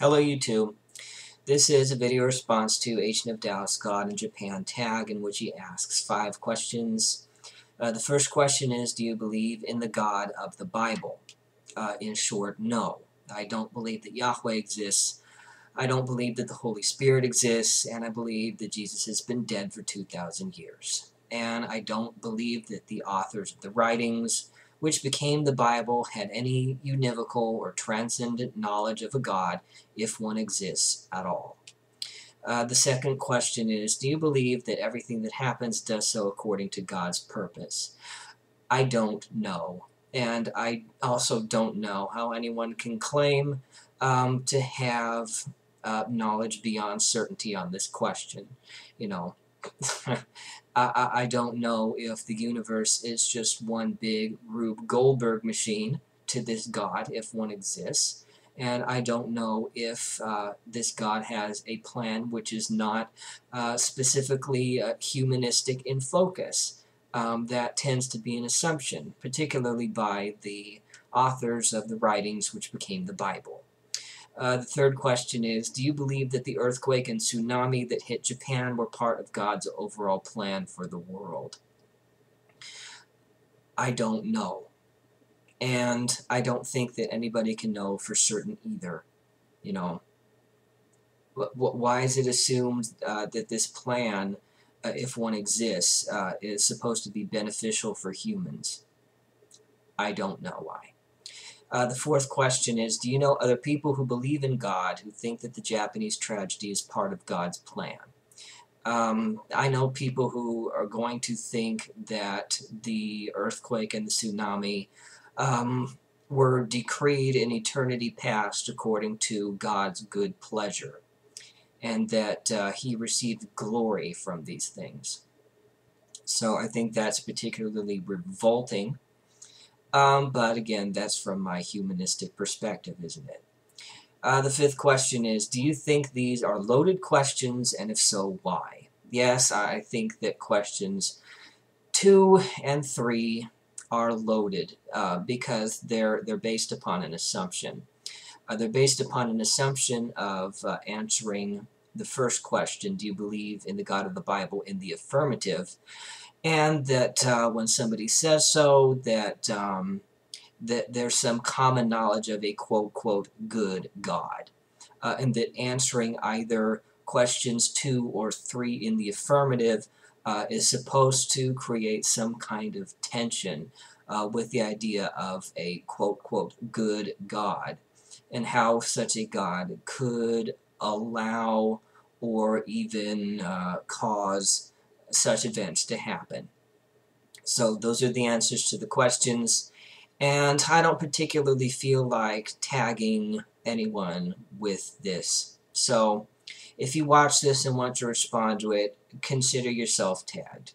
Hello YouTube. This is a video response to Agent of Dallas God in Japan tag in which he asks 5 questions. The first question is, do you believe in the God of the Bible? In short, no. I don't believe that Yahweh exists. I don't believe that the Holy Spirit exists, and I believe that Jesus has been dead for 2,000 years. And I don't believe that the authors of the writings which became the Bible had any univocal or transcendent knowledge of a God, if one exists at all. The second question is, do you believe that everything that happens does so according to God's purpose? I don't know. And I also don't know how anyone can claim to have knowledge beyond certainty on this question. You know, I don't know if the universe is just one big Rube Goldberg machine to this God, if one exists. And I don't know if this God has a plan which is not specifically humanistic in focus. That tends to be an assumption, particularly by the authors of the writings which became the Bible. The third question is, do you believe that the earthquake and tsunami that hit Japan were part of God's overall plan for the world? I don't know. And I don't think that anybody can know for certain either. You know, why is it assumed that this plan, if one exists, is supposed to be beneficial for humans? I don't know why. The fourth question is, do you know other people who believe in God who think that the Japanese tragedy is part of God's plan? I know people who are going to think that the earthquake and the tsunami were decreed in eternity past according to God's good pleasure, and that he received glory from these things. So I think that's particularly revolting. But again, that's from my humanistic perspective, isn't it? The fifth question is, do you think these are loaded questions, and if so, why? Yes, I think that questions 2 and 3 are loaded because they're based upon an assumption. They're based upon an assumption of answering the first question, do you believe in the God of the Bible, in the affirmative, and that when somebody says so, that there's some common knowledge of a quote good God, and that answering either questions 2 or 3 in the affirmative is supposed to create some kind of tension with the idea of a quote good God, and how such a God could allow or even cause such events to happen. So those are the answers to the questions, and I don't particularly feel like tagging anyone with this. So if you watch this and want to respond to it, consider yourself tagged.